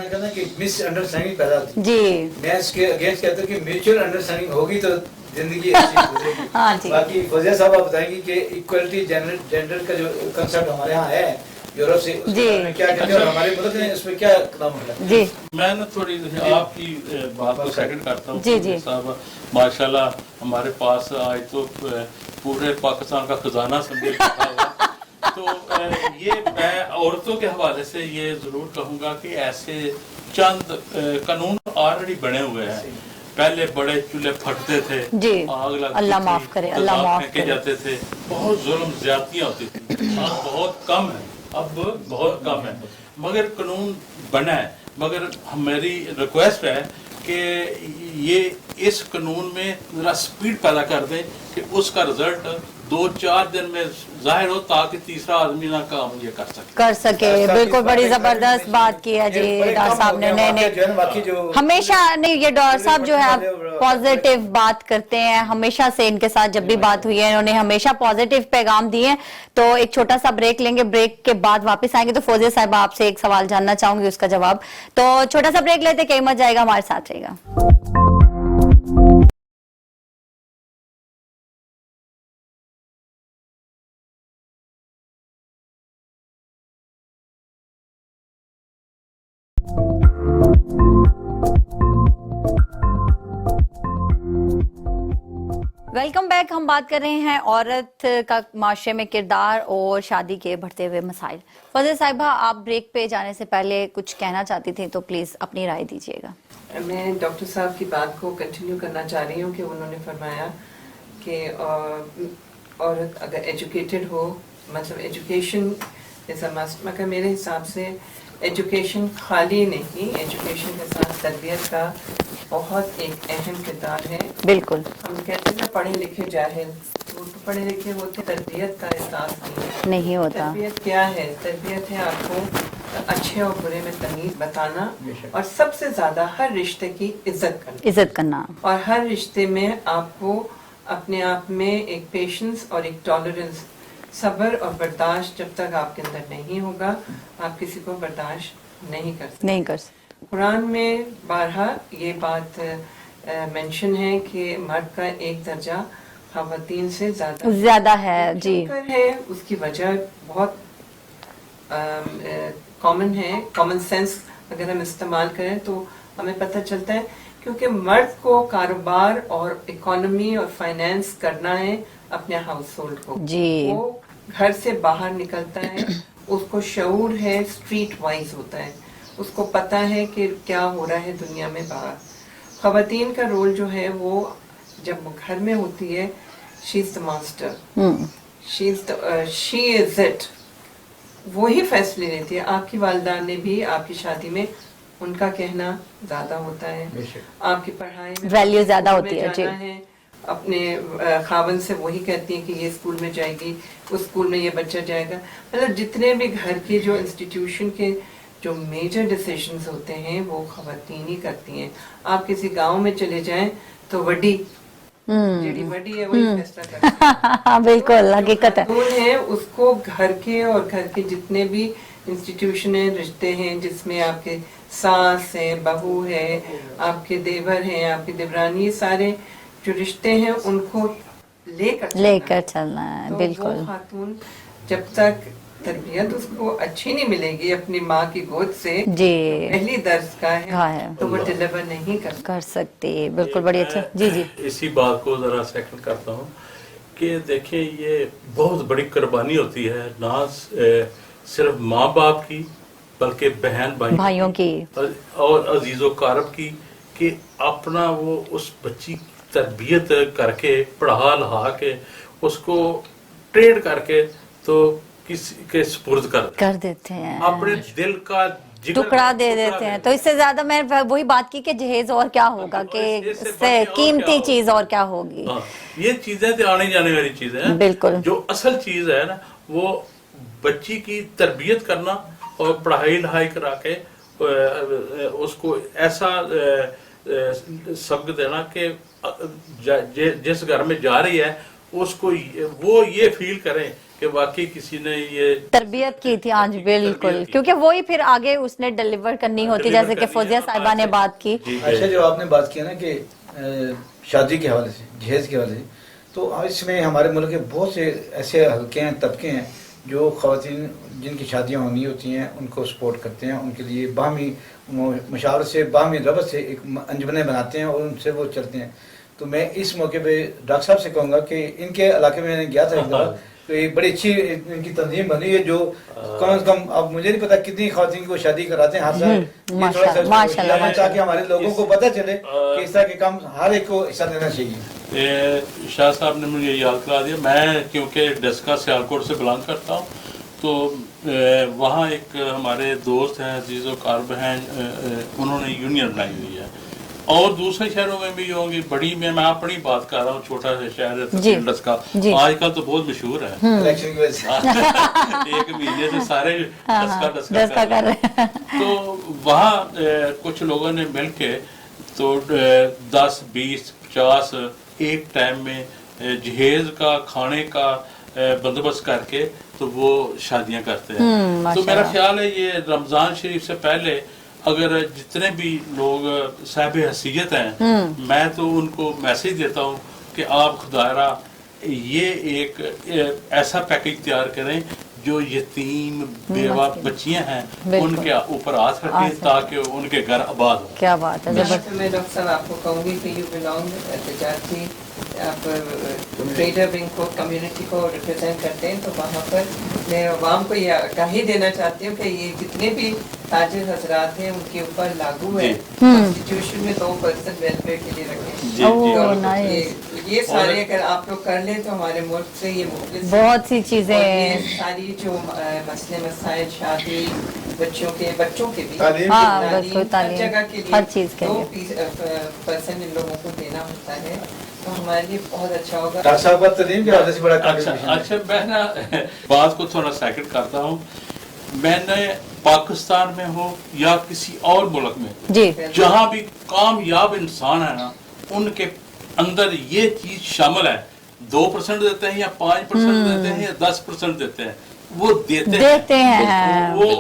مس انڈرسٹینڈنگ پیدا ہوتی ہے. جی میں اس کے اگینسٹ کہتا ہوں کہ میوچل انڈرسٹینڈنگ ہوگی تو زندگی اچھی گزرے گی. باقی فوزیہ صاحب آپ بتائیں گی کہ ایکوالٹی جینڈر کا جو کنسپٹ ہمارے ہاں ہے یورپ سے کیا کہتے ہیں اور ہمارے ملک میں اس میں کیا اقدام ہو رہا ہے. جی میں نے تھوڑی آپ کی بات کو سیکنڈ کرتا ہوں. جی صاحب ماشاءاللہ ہمارے پاس آج تو پورے پاکستان کا خزانہ سمجھے رکھا ہوا. تو یہ میں عورتوں کے حوالے سے یہ ضرور کہوں گا کہ ایسے چند قانون آلریڈی بنے ہوئے ہیں. پہلے بڑے چولہے پھٹتے تھے آگ لگتی تھی اللہ معاف کرے اللہ معاف کرے جاتے تھے بہت ظلم زیادتیاں ہوتی تھی. اب بہت کم ہے اب بہت کم ہے مگر قانون بنا ہے. مگر میری ریکویسٹ ہے کہ یہ اس قانون میں ذرا سپیڈ پیدا کر دیں کہ اس کا رزلٹ 2-4 دن میں ظاہر ہو تاکہ تیسرا آدمی نہ کام یہ کر سکے. بالکل بڑی زبردست بات کی ہے جی ڈاکٹر صاحب نے. ہمیشہ نہیں یہ ڈاکٹر صاحب جو ہے پازیٹیو بات کرتے ہیں ہمیشہ سے. ان کے ساتھ جب بھی بات ہوئی ہے انہوں نے ہمیشہ پازیٹیو پیغام دیے ہیں. تو ایک چھوٹا سا بریک لیں گے. بریک کے بعد واپس آئیں گے تو فوزیہ صاحبہ آپ سے ایک سوال جاننا چاہوں گی اس کا جواب. تو چھوٹا سا بریک لیتے کہیں مت جائے گا ہمارے ساتھ رہے گا. Welcome back. ہم بات کر رہے ہیں عورت کا معاشرے میں کردار اور شادی کے بڑھتے ہوئے مسائل. فوزیہ صاحبہ آپ بریک پہ جانے سے پہلے کچھ کہنا چاہتی تھیں تو پلیز اپنی رائے دیجیے گا. میں ڈاکٹر صاحب کی بات کو کنٹینیو کرنا چاہ رہی ہوں کہ انہوں نے فرمایا کہ عورت اگر ایجوکیٹڈ ہو مطلب ایجوکیشن از اے مسٹ. مگر میرے حساب سے ایجوکیشن خالی نہیں ایجوکیشن کے ساتھ تربیت کا بہت ایک اہم کردار ہے. بالکل ہم کہتے ہیں پڑھے لکھے جاہل وہ تو پڑھے لکھے ہوتے تربیت کا احساس نہیں ہوتا. تربیت کیا ہے؟ تربیت ہے آپ کو اچھے اور برے میں تمیز بتانا اور سب سے زیادہ ہر رشتے کی عزت کرنا اور ہر رشتے میں آپ کو اپنے آپ میں ایک پیشنس اور ایک ٹالرنس صبر اور برداشت جب تک آپ کے اندر نہیں ہوگا آپ کسی کو برداشت نہیں کر سکتے. قرآن میں بارہا یہ بات مینشن ہے کہ مرد کا ایک درجہ خواتین سے زیادہ ہے. جی ہے اس کی وجہ بہت कॉमन है, कॉमन सेंस अगर हम इस्तेमाल करें तो हमें पता चलता है, क्योंकि मर्द को कारोबार और इकोनॉमी और फाइनेंस करना है अपने हाउस होल्ड को। जी। वो घर से बाहर निकलता है, उसको शऊर है, स्ट्रीट वाइज होता है, उसको पता है कि क्या हो रहा है दुनिया में बाहर। खवातीन का रोल जो है वो जब वो घर में होती है, she is the master, she is it, वो ही फैसले लेती है। आपकी वालिदा ने भी आपकी शादी में उनका कहना ज्यादा होता है, आपकी पढ़ाई में वैल्यू ज्यादा होती है जी। अपने खावन से वही कहती है कि ये स्कूल में जाएगी, उस स्कूल में ये बच्चा जाएगा। मतलब जितने भी घर के जो इंस्टीट्यूशन के जो मेजर डिसीजंस होते हैं वो खवातीन ही करती हैं। आप किसी गांव में चले जाएं तो वड्डी जेडी वड्डी है वही फैसला करती है। बिल्कुल हकीकत है। खातून है उसको घर के और घर के जितने भी इंस्टीट्यूशन है, रिश्ते हैं जिसमें आपके सास है, बहू है, आपके देवर हैं, आपकी देवरानी, ये सारे जो रिश्ते हैं उनको लेकर चलना है। तो बिल्कुल। वो खातून जब तक तरबियत उसको अच्छी नहीं मिलेगी अपनी माँ की गोद से, जी, पहली दर्ज का है, तो वो डिलीवर नहीं कर सकती। बिल्कुल, बड़ी अच्छा। जी जी, इसी बात को जरा सेकंड करता हूँ कि देखिए ये बहुत बड़ी कुर्बानी होती है, ना सिर्फ माँ बाप की बल्कि बहन भाइयों की और अजीजों कारब की, कि अपना वो उस बच्ची की तरबियत करके पढ़ा लिखा के उसको ट्रेन करके तो किसी के सुपुर्द कर देते हैं, अपने दिल का टुकड़ा दे देते हैं। तो इससे ज्यादा मैं वही बात की कि जहेज और क्या होगा, कि इससे कीमती चीज और क्या होगी। ये चीजें तो आने जाने वाली चीजें हैं। बिल्कुल। जो असल चीज है ना वो बच्ची की तरबियत करना और पढ़ाई लिखाई करा के उसको ऐसा सबक देना कि जिस घर में जा रही है उसको वो ये फील करें कि वाकई किसी ने ये तरबियत की थी। आज बिल्कुल, क्योंकि वो ही फिर आगे उसने डिलीवर करनी होती, जैसे कि फौजिया साहिबा ने बात की। अच्छा, जो आपने बात की ना कि शादी के हवाले से, जहेज के हवाले से, तो इसमें हमारे मुल्क के बहुत से ऐसे हल्के हैं, तबके हैं जो ख़वातीन जिनकी शादियाँ होनी होती हैं उनको सपोर्ट करते हैं, उनके लिए बाहमी मशावरत से, बाहमी रबत से एक अंजमने बनाते हैं और उनसे वो चलते हैं। तो मैं इस मौके पे डॉक्टर साहब से कहूँगा कि इनके इलाके में मैंने गया था एक बार, तो एक बड़ी अच्छी इनकी तंजीम बनी है जो कम से कम, अब मुझे नहीं पता कितनी ख़वातीन को शादी कराते हैं हर साल, माशाल्लाह, ताकि हमारे लोगों को पता चले कि इस तरह के काम हर एक को हिस्सा देना चाहिए। शाह साहब ने मुझे याद करा दिया, मैं क्योंकि डस्का सियालकोट से बिलोंग करता हूँ, तो वहाँ एक हमारे दोस्त हैं, अजीज़ो कारब हैं, उन्होंने यूनियन बनाई हुई है और दूसरे शहरों में भी होंगी। बड़ी में मैं अपनी बात कर रहा हूँ, छोटा सा शहर है डस्का, आजकल तो बहुत मशहूर है इलेक्शन की वजह से। एक महीने से सारे डस्का कर रहे हैं। तो वहाँ कुछ लोगों ने मिल के तो 10, 20, 50 एक टाइम में जहेज का, खाने का बंदोबस्त करके तो वो शादियां करते हैं। तो मेरा ख्याल है ये रमजान शरीफ से पहले अगर जितने भी लोग साहिब हैसियत हैं, मैं तो उनको मैसेज देता हूँ कि आप खुदारा ये एक ऐसा पैकेज तैयार करें जो यतीम बेवा बच्चियां हैं उनके ऊपर हाथ रखें ताकि उनके घर आबाद हो। क्या बात है। मैं डॉक्टर साहब आपको कहूँगी कि यू बिलोंग तजारती, आप ट्रेडर विंग को, कम्युनिटी को रिप्रेजेंट करते हैं, तो वहाँ पर मैं अवाम को ये आगाही देना चाहती हूँ कि ये जितने भी ताजिर हजरात हैं उनके ऊपर लागू है, कॉन्स्टिट्यूशन में 2% वेलफेयर के लिए रखें। ये सारे अगर आप लोग कर लें तो हमारे मुल्क से ये बहुत सी चीजें, सारी जो मसले मसाइल, शादी, बच्चों के भी हर जगह के लिए हर चीज के 2% इन लोगों को देना होता है, तो हमारे लिए बहुत अच्छा होगा। डॉक्टर साहब का तलीम के हवाले से बड़ा अच्छा मैं ना बात को थोड़ा सेकंड करता हूँ। मैंने पाकिस्तान में हो या किसी और मुल्क में जहाँ भी कामयाब इंसान है ना, उनके अंदर ये चीज शामिल है। 2% देते हैं या 5% देते हैं या 10% देते हैं, वो देते हैं वो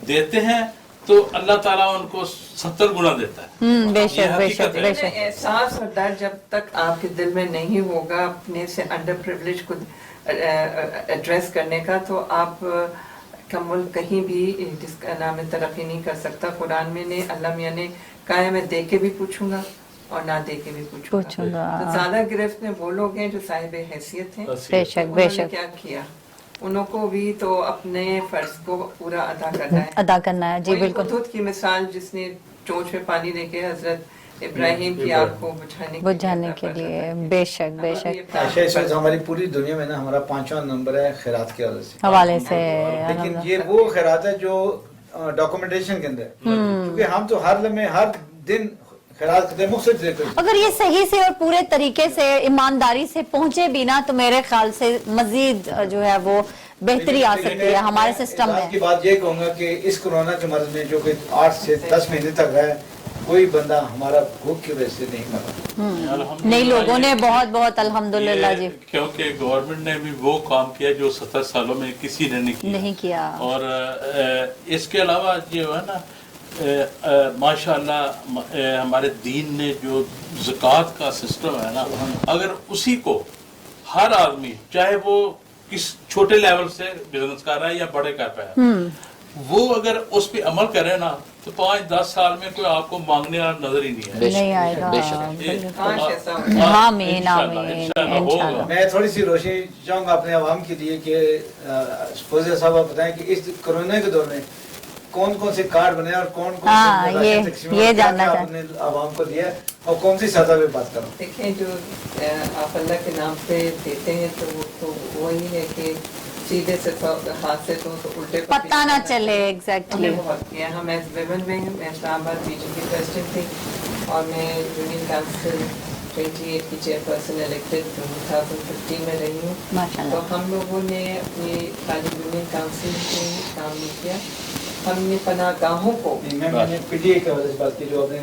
देते हैं तो अल्लाह ताला उनको 70 गुना देता है। बेशक बेशक बेशक। एहसास और डर जब तक आपके दिल में नहीं होगा अपने से अंडर प्रिविलेज को एड्रेस करने का, तो आप का मुल्क कहीं भी जिसका नाम है तरक्की नहीं कर सकता। कुरान में ने अल्लाह मियां ने कहा है मैं दे के भी पूछूंगा और ना दे के भी पूछूंगा। तो ज्यादा गिरफ्त में वो लोग हैं जो साहिब हैसियत हैं। बेशक उन्होंने बेशक क्या किया, उनको भी तो अपने फर्ज को पूरा अदा करना है। जी बिल्कुल। हुदूद की मिसाल जिसने चोंच में पानी लेके हजरत इब्राहिम की आग को बुझाने के लिए, बेशक बेशक। ऐसे हमारी पूरी दुनिया में ना हमारा 5वां नंबर है खैरात के हवाले से। लेकिन ये वो खैरात है जो डॉक्यूमेंटेशन के अंदर, क्योंकि हम तो हर लम्हे हर दिन खैरात करते हैं मुख्तलिफ। अगर ये सही से और पूरे तरीके से ईमानदारी से पहुंचे भी ना तो मेरे ख्याल से मजीद जो है वो बेहतरी आ सकती है हमारे सिस्टम में। की बात ये कहूँगा कि इस कोरोना के मर्ज में जो कि 8 से 10 महीने तक है, कोई बंदा हमारा भूख की वजह से नहीं मरा। नहीं, लोगों ने बहुत बहुत अल्हम्दुलिल्लाह जी, क्योंकि गवर्नमेंट ने भी वो काम किया जो 70 सालों में किसी ने नहीं किया। और इसके अलावा ये है ना माशाअल्लाह हमारे दीन ने जो ज़कात का सिस्टम है ना, अगर उसी को हर आदमी चाहे वो किस छोटे लेवल से बिजनेस कर रहा है या बड़े कर रहा है, वो अगर उस पे अमल करे ना तो 5-10 साल में कोई आपको मांगने वाला नजर ही नहीं है। नहीं आएगा। आमीन आमीन। मैं थोड़ी सी रोशनी चाहूँगा अपने आवाम के लिए कि फौजिया साहब आप बताएं कि इस कोरोना के दौर में कौन कौन से कार्ड बने और कौन कौन से ये जानना आपने आवाम को दिया और कौन सी सजा पे बात करो। देखिए जो आप अल्लाह के नाम पे देते हैं तो वही है कि सीधे से हाथ से तो उल्टे पता ना चले। एग्जैक्टली। बहुत किया। हम एज विमेन में मैं इस्लामाबाद रीजन की प्रेसिडेंट थी और मैं यूनियन काउंसिल 28 की चेयरपर्सन इलेक्टेड 2015 में रही हूँ। तो हम लोगों ने अपनी खाली यूनियन काउंसिल से काम नहीं किया, हमने पनाहगाहों को मैंने पीटीए की वजह से बात की, जो अपने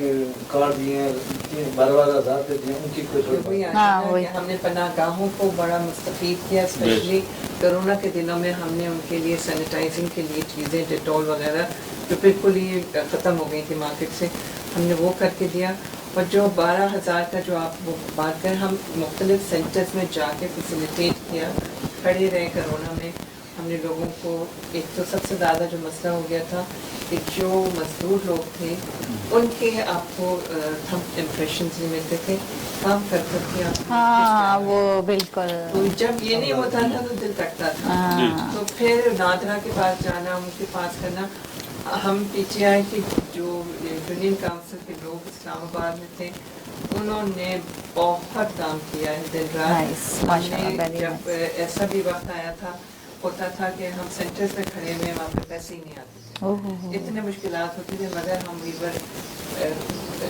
कार्ड दिए हैं 12,000 दिए उनकी कुछ हमने पनाहगाहों को बड़ा मुस्तफीद किया। स्पेशली कोरोना के दिनों में हमने उनके लिए सैनिटाइजिंग के लिए चीज़ें डेटॉल वगैरह जो बिल्कुल ही ख़त्म हो गई थी मार्केट से, हमने वो करके दिया। और जो 12,000 का जो आप वो बात करें, हम मुख्तलिफ सेंटर्स में जाके फैसिलिटेट किया, खड़े रहे कोरोना में। हमने लोगों को एक तो सबसे ज़्यादा जो मसला हो गया था कि जो मजदूर लोग थे उनके आपको थंब इम्प्रेशंस नहीं मिलते थे काम कर करके। हाँ वो बिल्कुल। तो जब ये नहीं होता था तो दिल कटता था। तो फिर नादरा के पास जाना, उनके पास करना। हम पीछे आए कि जो यूनियन काउंसिल के लोग इस्लामाबाद में थे उन्होंने बहुत काम किया है दिन रात। जब ऐसा भी वक्त आया था होता था कि हम सेंटर्स में खड़े हुए वहाँ पे पैसे ही नहीं आते थे, इतने मुश्किलात होती थी, मगर हम वीवर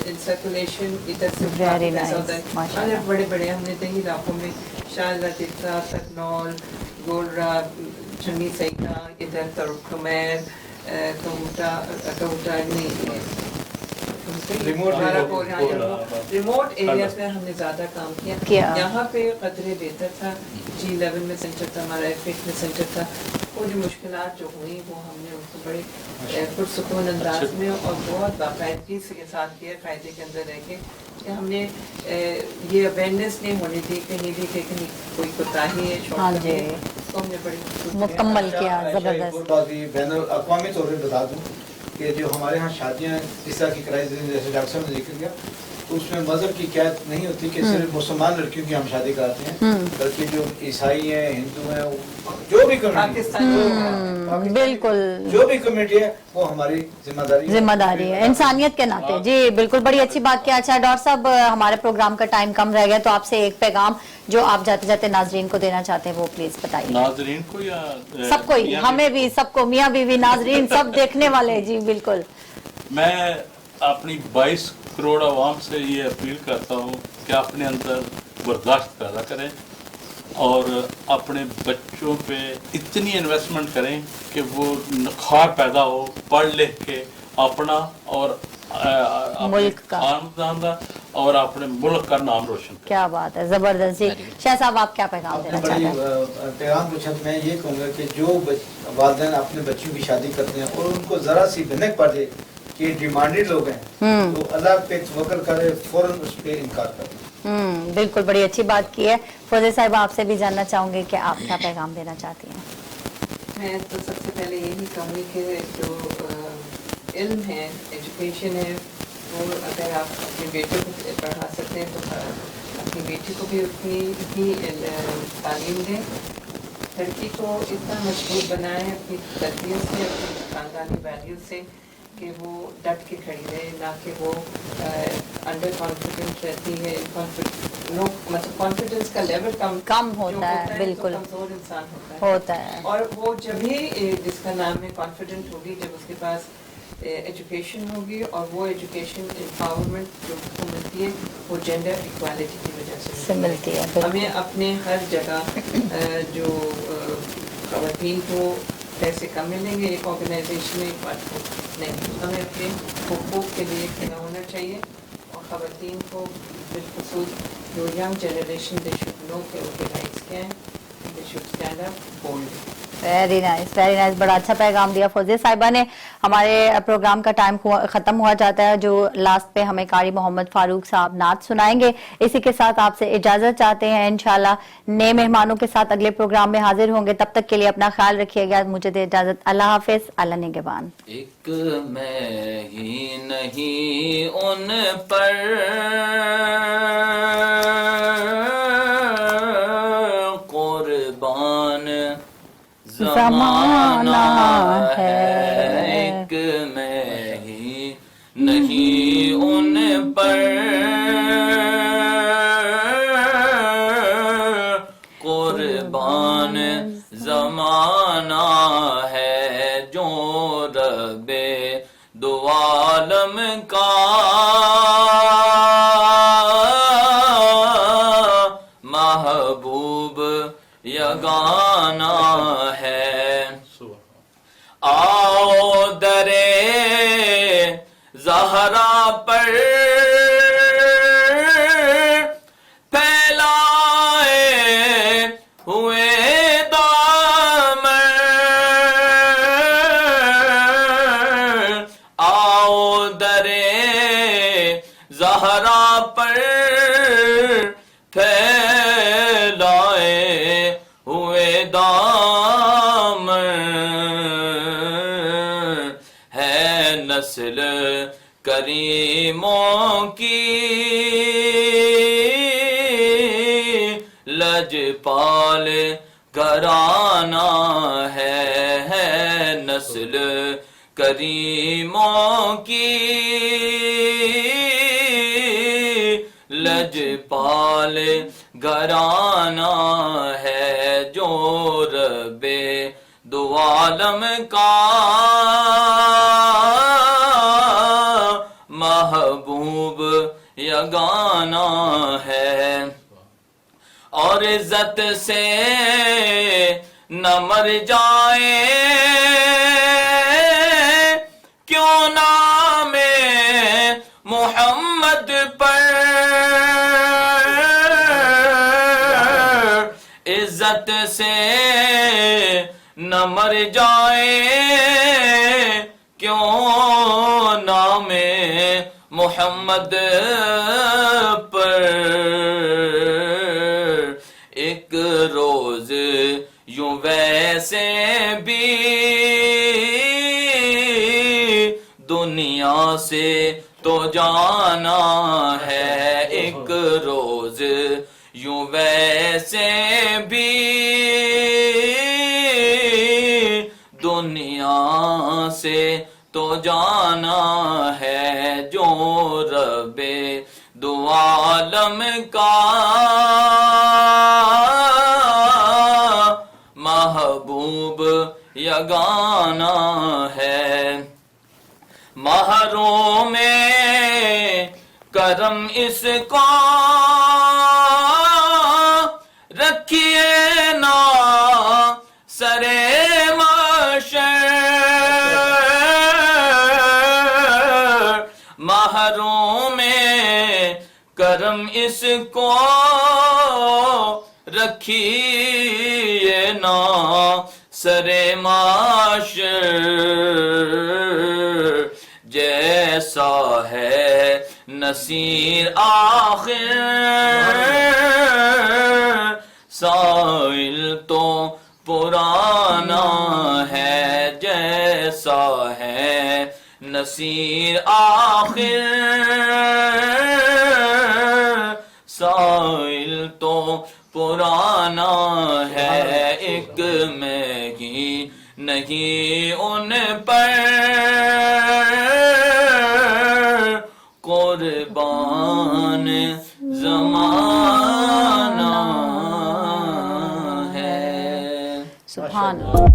इन सर्कुलेशन इधर से पैसा होता है। अगर बड़े बड़े हमने दही इलाकों में शाहला तित्रा तकनौल गोलरा चन्नी सैका इधर तरुकुमैर कहूटा नहीं रिमोट एरियाज में हमने ज्यादा काम किया। यहाँ पे कदरे बेहतर था, G11 में सेंटर था हमारा, F8 में सेंटर था। वो जो मुश्किलात जो हुई वो हमने उसको बड़े पुरसुकून अंदाज में और बहुत बाकायदगी के साथ किया, कायदे के अंदर रह के कि हमने ये अवेयरनेस नहीं होने दी कहीं भी कि कहीं कोई कोताही है शॉर्ट है, तो हमने बड़ी मुकम्मल किया। जबरदस्त। अक़वामी तौर पर बता दूँ कि जो हमारे यहाँ शादियाँ इस तरह की कराई जैसे डॉक्टर साहब ने जिक्र किया, तो उसमें मज़हब की कैद नहीं होती कि सिर्फ मुसलमान लड़कियों की हम शादी कराते हैं, बल्कि जो ईसाई हैं, हिंदू हैं, जो भी कम्युनिटी बिल्कुल जो भी कम्युनिटी है वो हमारी जिम्मेदारी है इंसानियत के नाते। जी बिल्कुल, बड़ी अच्छी बात किया। अच्छा डॉक्टर साहब, हमारे प्रोग्राम का टाइम कम रह गया, तो आपसे एक पैगाम जो आप जाते जाते नाजरीन को देना चाहते हैं वो प्लीज बताइए। नाजरीन को या सबको ही, हमें भी, सबको, मियाँ बीवी नाजरीन सब देखने वाले। जी बिल्कुल। मैं अपनी 22 करोड़ आवाम से ये अपील करता हूँ कि अपने अंदर बर्दाश्त पैदा करें और अपने बच्चों पे इतनी इन्वेस्टमेंट करें कि वो नखार पैदा हो, पढ़ लिख के अपना और मुल्क का, खानदान का और अपने मुल्क का नाम रोशन करें। क्या बात है, जबरदस्त। जी शाह साहब, आप क्या पैगाम देना चाहते हैं? पैगाम पूछा तो मैं ये कहूँगा कि जो वालिदैन अपने बच्चों की शादी करते हैं और उनको जरा सी भनक पड़ जाए कि डिमांडेड लोग हैं, तो अल्लाह पे तवक्कुल करे, फौरन उस पे इनकार करें। बिल्कुल, बड़ी अच्छी बात की है। फौजिया साहिब, आपसे भी जानना चाहूंगे कि आप क्या पैगाम देना चाहती हैं? میں تو سب سے پہلے یہی کہوں گی کہ جو علم ہے، ایجوکیشن ہے، وہ اگر آپ اپنے بیٹے کو پڑھا سکتے ہیں تو اپنی بیٹی کو بھی اتنی ہی تعلیم دیں. لڑکی کو اتنا مضبوط بنائیں اپنی تربیت سے، اپنی خاندانی ویلیوز سے، کہ وہ ڈٹ کے کھڑی رہے، نہ کہ وہ انڈر کانفیڈنٹ رہتی ہے. مطلب کانفیڈنس کا لیول کم ہوتا ہے، بالکل کمزور انسان ہوتا ہے. اور وہ جب ہی جس کا نام ہے کانفیڈنٹ ہوگی جب اس کے پاس ایجوکیشن ہوگی، اور وہ ایجوکیشن امپاورمنٹ جو اس کو ملتی ہے وہ جینڈر ایکوالٹی کی وجہ سے ملتی ہے. ہمیں اپنے ہر جگہ جو خواتین کو پیسے کم ملیں گے ایک آرگنائزیشن میں، ایک بات کو نہیں، ہمیں اپنے حقوق کے لیے کھڑا ہونا چاہیے. اور خواتین کو بالخصوص جو young generation they should know کہ ان کے رائٹس کیا ہیں، they should stand up bold. Very nice, very nice. بڑا اچھا پیغام دیا فوزیہ صاحبہ نے. ہمارے پروگرام کا ٹائم ختم ہوا جاتا ہے. جو لاسٹ پہ ہمیں قاری محمد فاروق صاحب نعت سنائیں گے. اسی کے ساتھ آپ سے اجازت چاہتے ہیں. انشاءاللہ نئے مہمانوں کے ساتھ اگلے پروگرام میں حاضر ہوں گے. تب تک کے لیے اپنا خیال رکھیے گا. مجھے دے اجازت. اللہ حافظ. اللہ نگہبان. ایک میں ہی نہیں ان پر قربان زمانہ ہے، ایک میں ہی نہیں ان پر قربان زمانہ ہے، جو رب دو عالم کا محبوب یگانہ ہے. آؤ درے زہرا پر پھیلائے ہوئے دامن، آؤ درے زہرا پر پھیلائے ہوئے دامن، ہے نسل کریموں کی لجپال گھرانہ ہے، نسل کریموں کی لجپال گھرانہ ہے، جو رب دو عالم کا محبوب یگانہ ہے. اور عزت سے نہ مر جائے کیوں نام محمد پر، عزت سے نہ مر جائے کیوں نام محمد پر. ایک روز یوں ویسے بھی دنیا سے تو جانا ہے، ایک روز یوں ویسے بھی دنیا سے تو جانا ہے، جو رب دو عالم کا محبوب یگانہ ہے. مہروں میں کرم اس کا رکھیے نا سرے معاشر، مہروں میں کرم اس کو رکھیے نا سرے معاشر، جیسا ہے نصیر آخر سائل تو پرانا نصیر آخر سائل تو پرانا ہے ایک میں ہی نہیں ان پر قربان زمانہ ہے. سبحان اللہ.